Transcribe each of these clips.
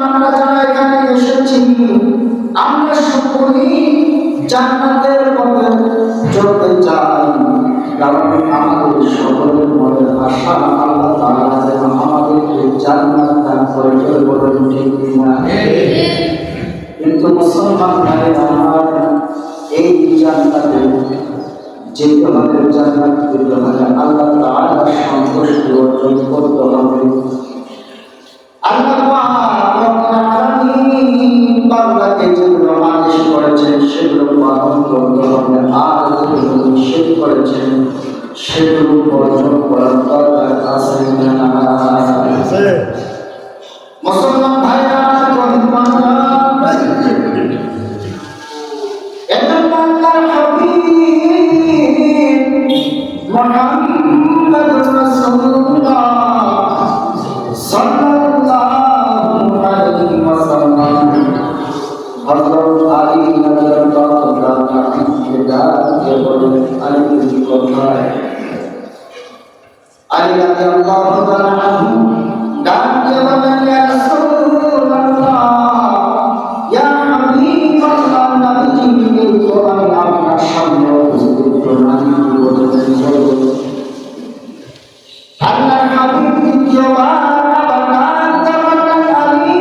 আমরা যারা এখানে এসেছি আমরা সকলেই জান্নাতের পথে চলতে চাই, কারণ আমাদের সকলের মনে আশা আল্লাহ তাআলা যেন আমাদেরকে জান্নাত দান করে, বলেন ঠিক কিনা? কিন্তু মুসলমান ভাইরা আমার, এই জান্নাতে যে তোমাদের জান্নাত পেতে হলে আল্লাহ তাআলার সন্তুষ্টি অর্জন করতে হবে। আল্লাহ রব্বুল আলামিন বান্দাকে যেগুলো আদেশ করেছেন সেগুলো পালন করতে হবে, আর যেগুলো নিষেধ করেছেন সেগুলো বর্জন করার দরকার আছে না? মুসলমান ভাইরা আল্লাহর হাবিব মুহাম্মদুর রাসূলুল্লাহ সাল্লাল্লাহু আলাইহি ওয়াসাল্লাম হযরত আলী রাদিয়াল্লাহু তাআলা আনহু কে বলেন, আলী কি কথায় আলী রাদিয়াল্লাহু তাআলা আনহু ডাকে বলেন, ইয়া রাসূলুল্লাহ ইয়া হাবিবাল্লাহ, নবীজি তো আমি আপনার সামনে উপস্থিত প্রণামী করতে চাই। আল্লাহর হাবিব দ্বিতীয়বার আবার ডাকতে বলেন, আলী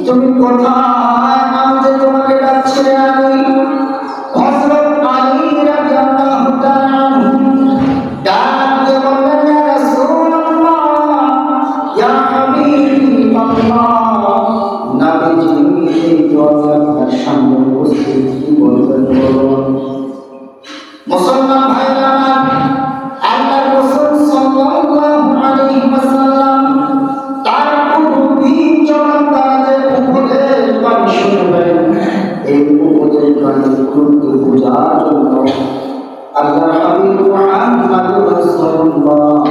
তুমি কোথায়? আমি যে তোমাকে ডাকছি আলী। হযরত আলী রাদিয়াল্লাহু তাআলা আনহু ডাকতে বলেন, ইয়া রাসূলুল্লাহ ইয়া হাবিবাল্লাহ, নবীজি তো আপনার সামনে উপস্থিত, কি বলবেন বলুন? মুসলমান ভাইরা আমার, আল্লাহর রাসূল সাল্লাল্লাহু আলাইহি ওয়াসাল্লাম তার নবী যখন তাদের উপদেশ বাণী শুনবেন, এই উপদেশ বাণী গুরুত্ব বোঝার জন্য আল্লাহর হাবিব মুহাম্মদুর রাসূলুল্লাহ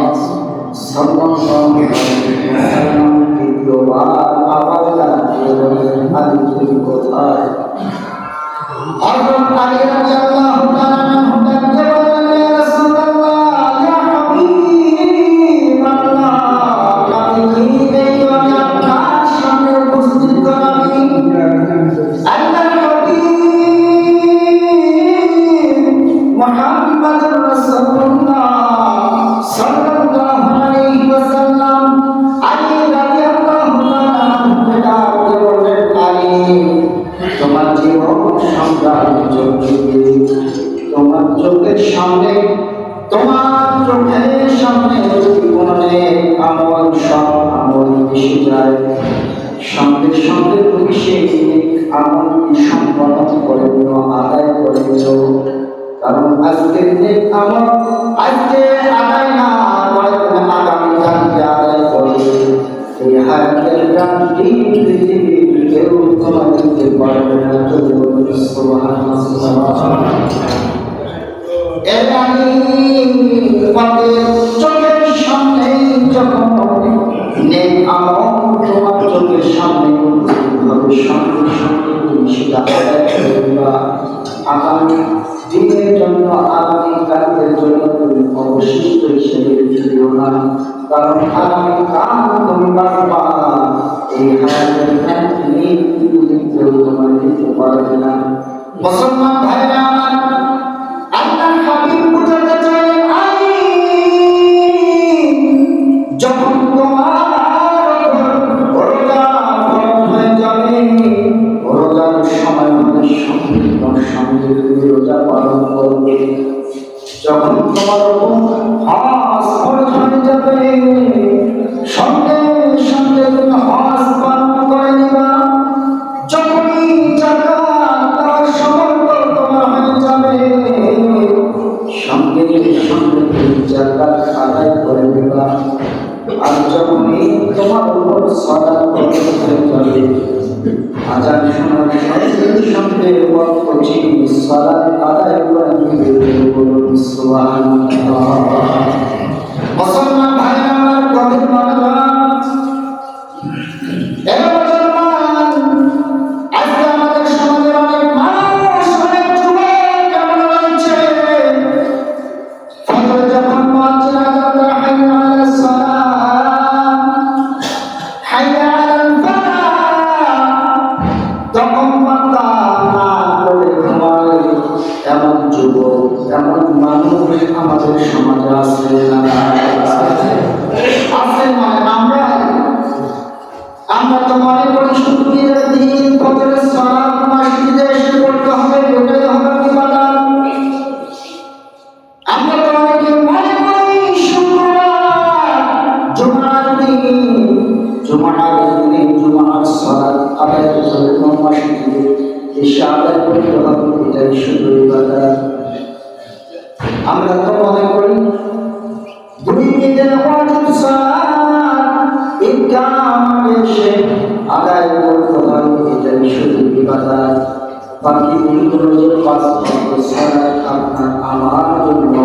সাল্লাল্লাহু আলাইহি ওয়াসাল্লাম দ্বিতীয়বার আবার ডাকতে বলেন, আলী তুমি কোথায়? হযরত আলী রাদিয়াল্লাহু তাআলা আনহু ডাকতে বলেন, ইয়া রাসূলুল্লাহ ইয়া হাবিবাল্লাহ, নবীজি এই তো আমি আপনার সামনে উপস্থিত নবী। আল্লাহর হাবিব মুহাম্মদুর রাসূলুল্লাহ সাল্লাল্লাহু আলাইহি ওয়াসাল্লাম আলী রাদিয়াল্লাহু তাআলা আনহু ডাকতে বলেন, আলী তোমার জীবন সংগ্রামের জন্য তোমার চোখের সামনে যদি কোনো আমল সব আমল এসে যায়, সঙ্গে সঙ্গে তুমি সেই আমলটি সম্পাদন করে নিও, আদায় করে নিও। কারণ আজকের আমল আজকে আদায় না করে তুমি আগামীকালকে আদায় করবে। এই হায়াতের গানটি পৃথিবীর কেউ তোমার দিতে পারবে না। চোখের সামনে যখন নেই আমল তোমার চোখের সামনে হবে, সঙ্গে সঙ্গে তুমি সেটা আদায় করে দিবা। আগামী দিনের জন্য আগামী কালকের জন্য তুমি অবশিষ্ট হিসেবে দিও না, কারণ আগামী কাল তুমি বাঁচবা। এই হায়াতের গানটি কেউ তোমার দিতে পারবে না। মুসলমান ভাইরা আমার, আল্লাহর হাবিব বুঝাতে চাই, যখন তোমার রোজা ফরজ হয়ে যাবে, রোজার সময় আমাদের সঙ্গে তুমি রোজা পালন করবে। যখন তোমার হজ ফরজ হয়ে যাবে, সঙ্গে সঙ্গে তুমি হজ পালন করে নিবা। যখনই যাকাত দেওয়ার সময় তোমার হয়ে যাবে, সঙ্গে সঙ্গে তুমি যাকাত আদায় করে নিবা। আর যখনই তোমার উপর সালাত ফরজ হয়ে যাবে, আজান শোনার সঙ্গে সঙ্গে ওয়াক্ত সালাত আদায় করে নিবে। বলুন সুবহানাল্লাহ। মুসলমান ভাইরা আমার, গভীর মনোযোগ। আজকে আমাদের সমাজের অনেক মানুষ, অনেক যুবক কেমন রয়েছে, ফজর যখন মুয়াজ্জিন আযান দেয়, হাইয়া আলাস সালাত, হাইয়া তখন বান্দা না করে ঘুমায়, এমন যুবক এমন মানুষ আমাদের সমাজে আছে না? আছে। মানে আমরা তো মনে করি শুধু ঈদের দিন ফজরের সালাত মসজিদে এসে পড়তে হবে, এটাই হবে ইবাদত। আমরা তো অনেকে মনে করি শুক্রবার জুমার দিনে জুমার সালাত আদায় করে মসজিদে এসে আদায় করতে হবে, এটাই শুধু ইবাদত। আমরা তো মনে করি দুই ঈদের ওয়াজিব সালাত ঈদগাহ মাঠে এসে আদায় করতে হয়, এটাই শুধু ইবাদত। বাকি দিনগুলো যে ৫ ওয়াক্ত সালাত আপনার আমার জন্য,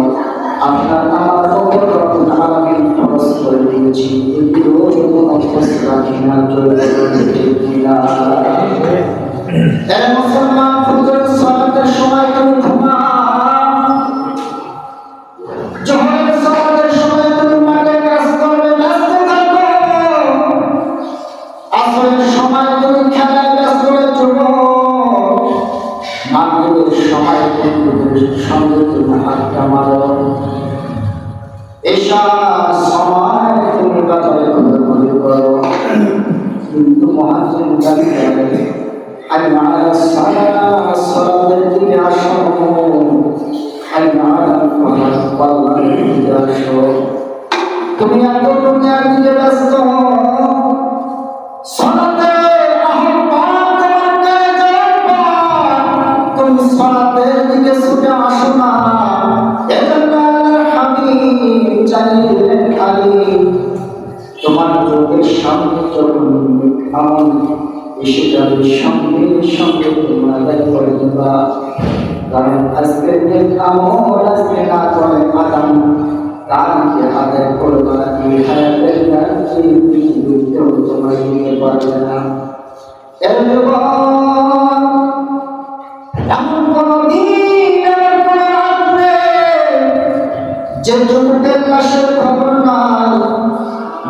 আপনার আমার উপর রব্বুল আলামিন ফরজ করে দিয়েছি, এগুলো যেন অভ্যাস রাখি না, চলতে ঠিক কিনা? মুসলমান ফজরের সালাতের সময় তুমি ঘুমাও, জোহরের সালাতের সময় তুমি মাঠে কাজ করবে, ব্যস্ত থাকো, আসরের সময় তুমি খেলায় ব্যস্ত হয়ে চলো, মাগরিবের সময় বন্ধুদের সঙ্গে তুমি আড্ডা মারো, এশার সময় তুমি বাজারে ঘোরাঘুরি করো। কিন্তু মুহাজ্জিন জানি হাইয়া আলাস সালাহ, সালাতের দিকে আসো, হাইয়া আলাল ফালাহ, আল্লাহর দিকে আসো। তুমি এত দুনিয়ার দিকে ব্যস্ত, সালাতের আহ্বান তোমার কাছে যাবার, তুমি সালাতের দিকে ছুটে আসো না। এজন্য আল্লাহর হাবিব চাইলেন খালি তোমার চোখের সামনে যখন আমল এসে যাবে, সঙ্গে সঙ্গে তোমরা আদায় করে দেবা। কারণ আজকের যে আমল আজকে না করে আগাম কালকে আদায় করবা, এই হায়াতের কাছে পৃথিবীতেও তোমরা দিতে পারবে না। এমন কোনো দিন এমন কোনো রাত নেই যে যুবকের লাশের খবর নাই,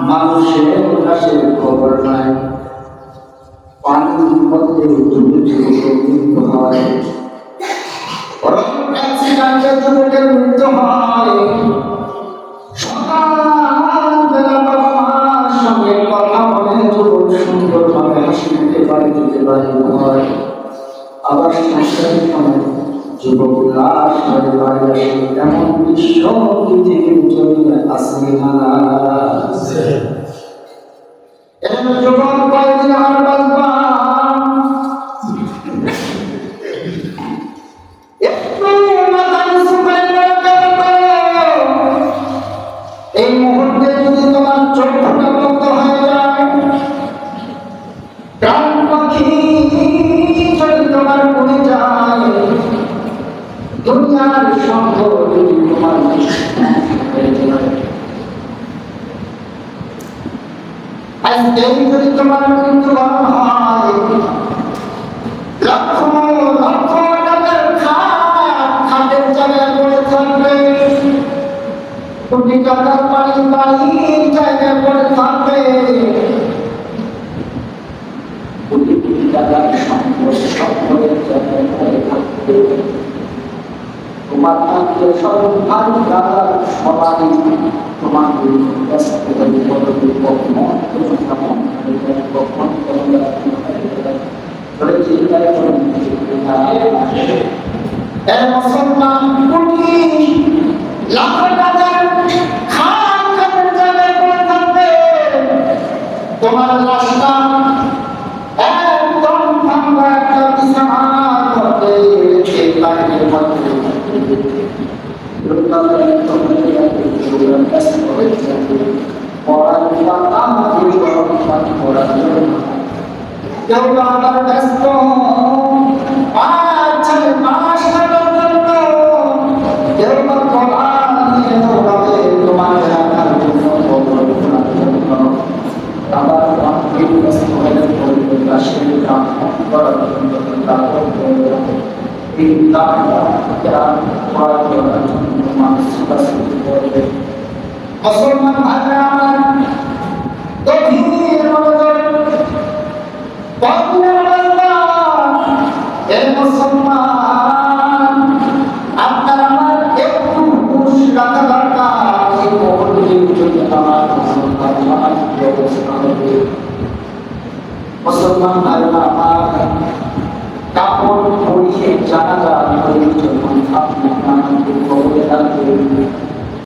মানুষের লাশের খবর নাই, পানির মধ্যে ডুবে ডুবে মৃত্যু হয়, বরং অ্যাক্সিডেন্টে যুবকের মৃত্যু হয়। সকালবেলা বাবা মার সঙ্গে কথা বলে যুবক সুন্দরভাবে হাসি দিতে পারে, দিতে পারে হয়। আবার সংসারের সময় যুবক লাশ হয়ে বাড়ি আসে, এমন দৃশ্য পৃথিবীর জমিনে আছে না? এমন যুবক কয়েকদিন আর বাঁচবা, একটু মাথা নিচু করে এই মুহূর্তে যদি তোমার চোখটা বন্ধ হয়ে যায়, প্রাণ পাখি যদি তোমার পড়ে যায়, দুনিয়ার সম্পদ যদি তোমার আজকে যদি তোমার মৃত্যুবরণ হয়, লক্ষ লক্ষ টাকার খাটের জায়গায় পড়ে থাকবে, কোটি টাকার বাড়ির জায়গায় পড়ে থাকবে, কোটি কোটি টাকার সম্পদের জায়গায় পড়ে থাকবে। তোমার আত্মীয় স্বজন ভাই দাদা সবাই তোমাকে মুসলমান কোটি লাখ টাকার খাটের জায়গায় পড়ে থাকবে, তোমার লাশটা একদম ভাঙা একটা বিছানার মধ্যে এই লাইনের মধ্যে কেউ আবার ব্যস্ত ৫-৬ মাস থাকার জন্য, কেউ বা কোরআন নিয়ে দৌড়াবে তোমার রাখার জন্য, আবার ব্যস্ত হয়ে পড়বে রাশির কাম করার জন্য, এই কামটা করার জন্য মানুষ ছোটাছুটি করবে। মুসলমান ভাইরা আমার গভীর মনোযোগ মুসলমান ভাইরা